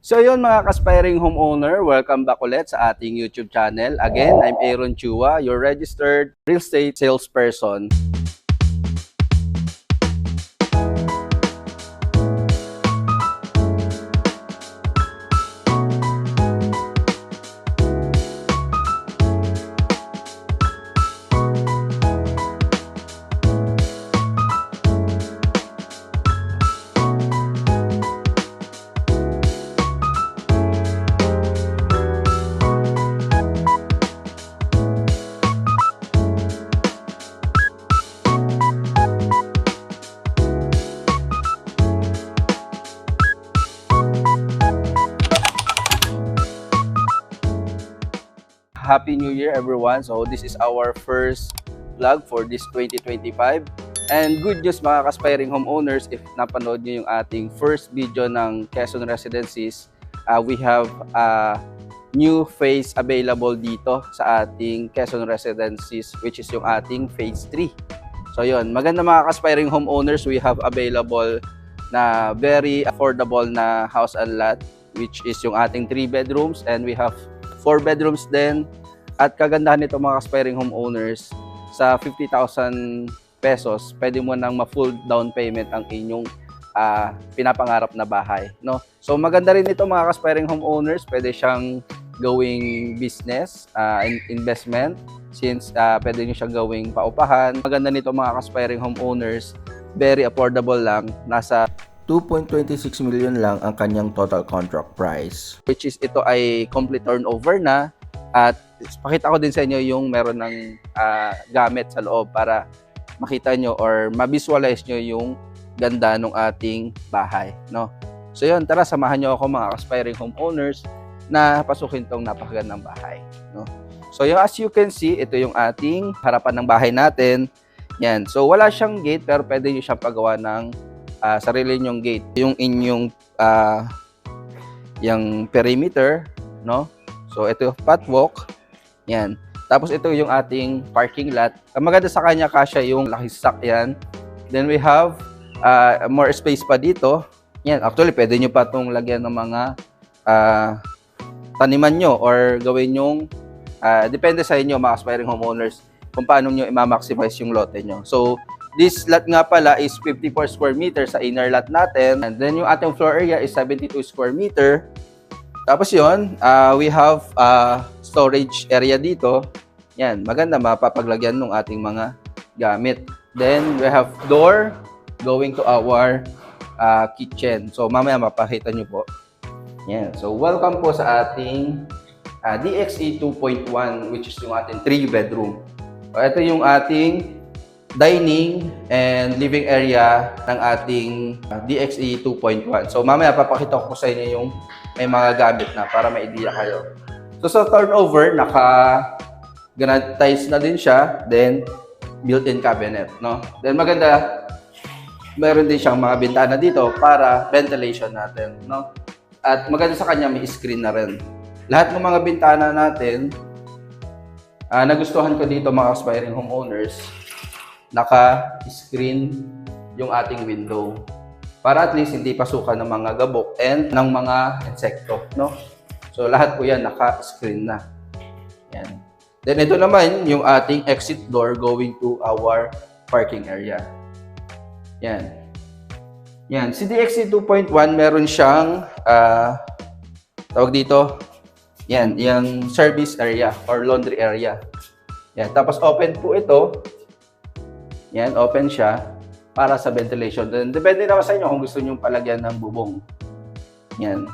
So yun mga aspiring homeowner, welcome back ulit sa ating YouTube channel. Again, I'm Aaron Chua, your registered real estate salesperson. Happy New Year everyone. So this is our first vlog for this 2025. And good news mga aspiring homeowners, if napanood nyo yung ating first video ng Quezon Residencies, we have a new phase available dito sa ating Quezon Residencies, which is yung ating phase 3. So yun, maganda mga aspiring homeowners, we have available na very affordable na house and lot, which is yung ating 3 bedrooms, and we have 4 bedrooms din. At kagandahan nito mga aspiring homeowners, sa 50,000 pesos, pwede mo nang ma-full down payment ang inyong pinapangarap na bahay, no? So maganda rin ito mga aspiring homeowners, pwede siyang gawing business, investment, since pwede nyo siyang gawing paupahan. Maganda nito mga aspiring homeowners, very affordable lang, nasa 2.26 million lang ang kanyang total contract price. Which is ito ay complete turnover na, at pakita ko din sa inyo yung meron ng gamit sa loob para makita nyo or ma-visualize nyo yung ganda ng ating bahay, no? So yun, tara samahan nyo ako mga aspiring homeowners na pasukin tong napakagandang bahay, no? So yung as you can see, ito yung ating harapan ng bahay natin. Yan. So wala siyang gate pero pwede nyo siyang pagawa ng sarili nyong gate. Yung inyong yung perimeter, no? So ito yung pathwalk. Yan. Tapos ito yung ating parking lot. Ang maganda sa kanya kasya yung laki sasakyan. Then we have more space pa dito. Yan. Actually, pwede nyo pa itong lagyan ng mga taniman nyo or gawin yung depende sa inyo mga aspiring homeowners kung paano nyo i-maximize yung lote nyo. So this lot nga pala is 54 square meters sa inner lot natin. And then yung ating floor area is 72 square meter. Tapos yun, we have storage area dito. Yan, maganda mapapaglagyan ng ating mga gamit. Then we have door going to our kitchen. So mamaya mapakita nyo po. Yan. So welcome po sa ating DXE 2.1, which is yung ating 3 bedroom. So, ito yung ating dining and living area ng ating DXE 2.1. So mamaya papakita ko sa inyo yung may mga gamit na para may idea kayo. So sa turnover, naka-granitize na din siya, then built-in cabinet, no? Then maganda, meron din siyang mga bintana dito para ventilation natin, no? At maganda sa kanya, may screen na rin. Lahat ng mga bintana natin, nagustuhan ko dito mga aspiring homeowners, naka-screen yung ating window para at least hindi pasukan ng mga gabok and ng mga insekto, no? So lahat po yan naka-screen na. Yan. Then ito naman yung ating exit door going to our parking area. Yan. Yan. Si DXE 2.1 meron siyang tawag dito, yan, yung service area or laundry area. Yan. Tapos open po ito. Yan, open siya para sa ventilation. Then, depende naman sa inyo kung gusto nyo palagyan ng bubong. Yan.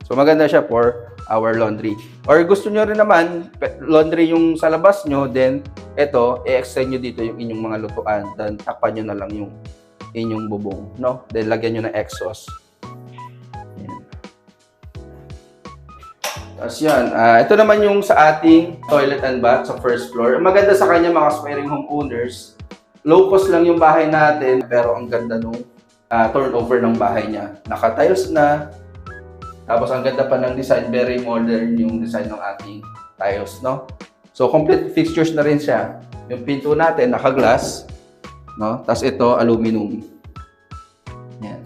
So, maganda siya for our laundry. Or gusto nyo rin naman, laundry yung sa labas nyo, then, ito, i-extend nyo dito yung inyong mga lutuan. Then, takpan nyo na lang yung inyong bubong, no? Then, lagyan nyo ng exhaust. Yan. Tapos yan. Ito naman yung sa ating toilet and bath sa first floor. Maganda sa kanya mga aspiring homeowners. Low cost lang yung bahay natin, pero ang ganda nung turnover ng bahay niya. Naka-tiles na, tapos ang ganda pa ng design, very modern yung design ng ating tiles, no? So, complete fixtures na rin siya. Yung pinto natin, naka-glass, no? Tapos ito, aluminum. Yan.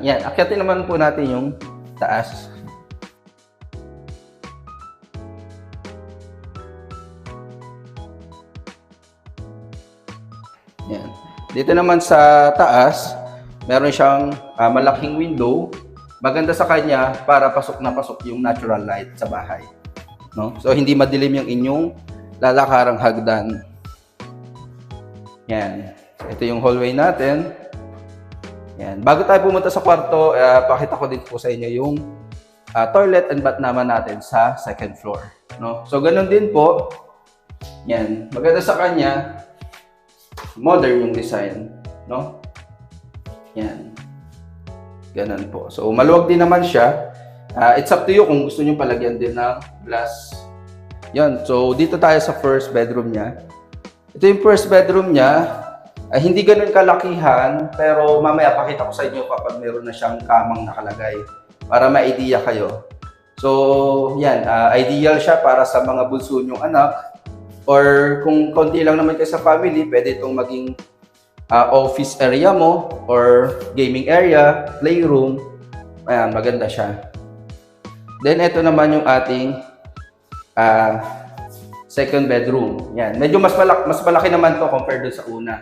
Yan, akyatin naman po natin yung taas. Yan. Dito naman sa taas, meron siyang malaking window. Maganda sa kanya para pasok na pasok yung natural light sa bahay. No? So, hindi madilim yung inyong lalakarang hagdan. Yan. So, ito yung hallway natin. Yan. Bago tayo pumunta sa kwarto, pakita ko din po sa inyo yung toilet and bath naman natin sa second floor. No? So, ganun din po. Yan. Maganda sa kanya, modern yung design. No? Yan. Ganun po. So, maluwag din naman siya. It's up to you kung gusto nyo palagyan din ng glass. Yan. So, dito tayo sa first bedroom niya. Ito yung first bedroom niya. Hindi ganun kalakihan, pero mamaya pakita ko sa inyo kapag meron na siyang kamang nakalagay para ma-idea kayo. So, yan. Ideal siya para sa mga bunso nyong anak or kung konti lang naman kayo sa family, pwede itong maging office area mo or gaming area, playroom. Ayan, maganda siya. Then, ito naman yung ating second bedroom. Yan. Medyo mas malaki naman to compared dun sa una.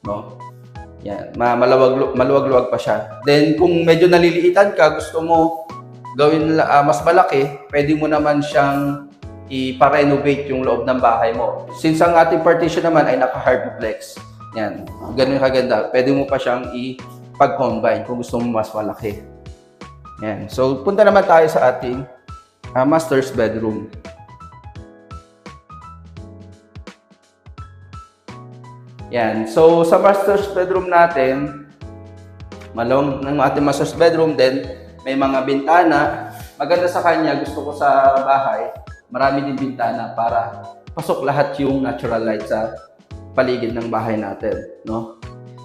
No? Yan. Maluwag-luwag pa siya. Then, kung medyo naliliitan ka, gusto mo gawin mas malaki, pwede mo naman siyang ipa-renovate yung loob ng bahay mo. Since ang ating partition naman ay naka-hardplex. Yan. Ganun kaganda. Pwede mo pa siyang i-pag-combine kung gusto mo mas malaki. Yan. So, punta naman tayo sa ating master's bedroom. Yan. So, sa master's bedroom natin, malawang ng ating master's bedroom, then may mga bintana. Maganda sa kanya, gusto ko sa bahay, marami din bintana para pasok lahat yung natural light sa paligid ng bahay natin, no?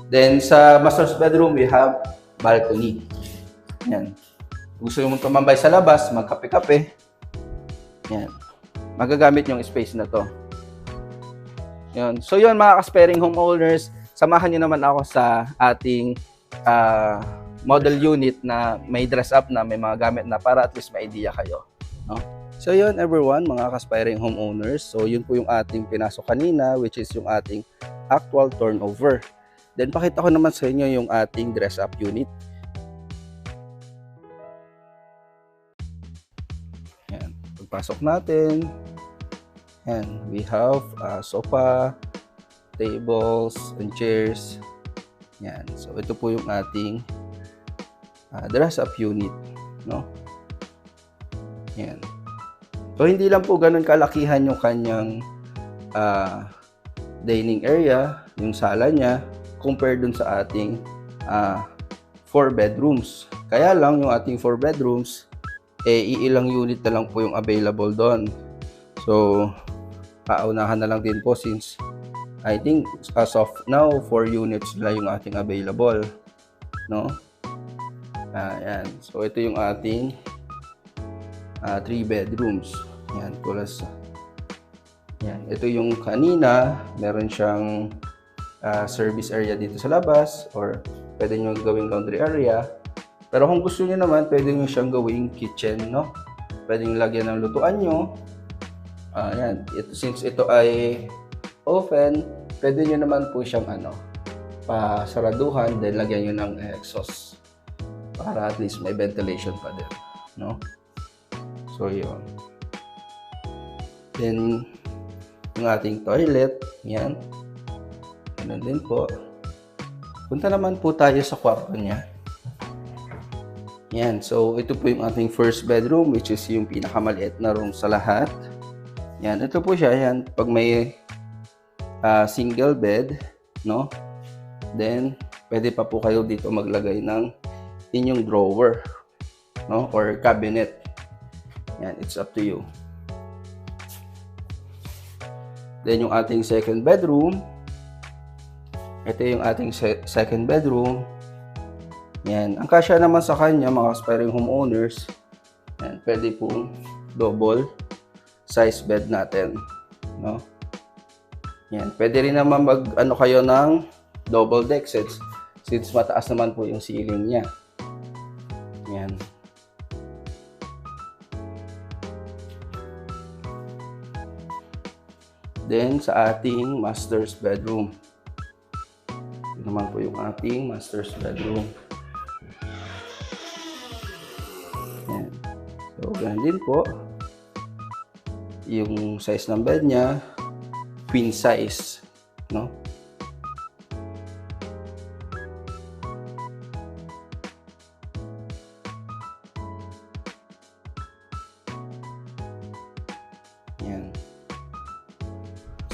Then sa master's bedroom, we have balcony. Yan. Gusto mo tumambay sa labas, magkape-kape. Yan. Magagamit yung space na to. Yan. So yun mga ka-sparing homeowners, samahan niyo naman ako sa ating model unit na may dress up na, may mga gamit na para at least may idea kayo, no? So yun everyone, mga ka-aspiring homeowners. So yun po yung ating pinasok kanina, which is yung ating actual turnover. Then pakita ko naman sa inyo yung ating dress up unit. Yan. Pagpasok natin, yan, we have sofa, tables, and chairs. Yan. So ito po yung ating dress up unit, no? Yan. So, hindi lang po ganun kalakihan yung kanyang dining area, yung sala niya, compared dun sa ating 4 bedrooms. Kaya lang, yung ating 4 bedrooms, iilang unit na lang po yung available doon. So, paunahan na lang din po since I think as of now, 4 units na yung ating available. No? Ayan. So, ito yung ating 3 bedrooms. Yan, tulas. Yan, ito yung kanina, meron siyang service area dito sa labas or pwede nyo gawing laundry area. Pero kung gusto nyo naman, pwede nyo siyang gawing kitchen, no? Pwede nyo lagyan ng lutuan nyo. Yan, since ito ay open, pwede nyo naman po siyang pasaraduhan, then lagyan nyo ng exhaust para at least may ventilation pa din, no? So, yun. Then, yung ating toilet, yan. Ganun din po. Punta naman po tayo sa kwarto niya. Yan. So, ito po yung ating first bedroom, which is yung pinakamaliit na room sa lahat. Yan. Ito po siya. Yan. Pag may single bed, no? Then, pwede pa po kayo dito maglagay ng inyong drawer, no? Or cabinet. Yan. It's up to you. Then yung ating second bedroom. Ito yung ating second bedroom. Yan. Ang kasya naman sa kanya, mga aspiring homeowners, yan, pwede pong double size bed natin, no? Yan. Pwede rin naman kayo ng double deck sets since mataas naman po yung ceiling niya. Yan. Then, sa ating master's bedroom. Ito naman po yung ating master's bedroom. Yan. So, ganun din po. Yung size ng bed niya, queen size, no? Yan.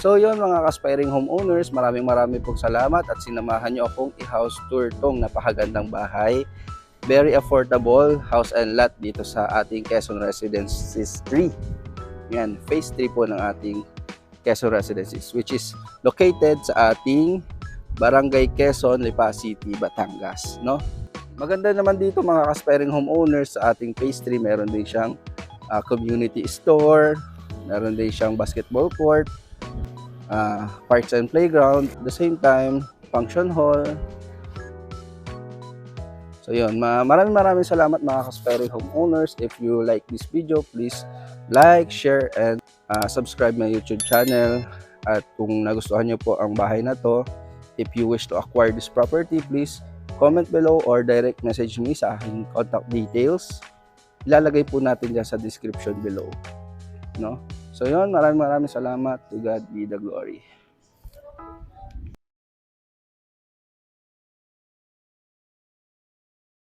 So yun mga aspiring homeowners, maraming pong salamat at sinamahan nyo akong i-house tour tong napakagandang bahay. Very affordable house and lot dito sa ating Quezon Residences 3. Yan, phase 3 po ng ating Quezon Residences, which is located sa ating Barangay Quezon, Lipa City, Batangas, no? Maganda naman dito mga aspiring homeowners sa ating phase 3, meron din siyang community store, meron din siyang basketball court, parks and playground, at the same time, function hall. So yun, maraming salamat mga aspiring homeowners. If you like this video, please like, share, and subscribe my YouTube channel. At kung nagustuhan nyo po ang bahay na to, if you wish to acquire this property, please comment below or direct message me sa aking contact details. Ilalagay po natin dyan sa description below, no? So yun, maraming salamat. To God be the glory.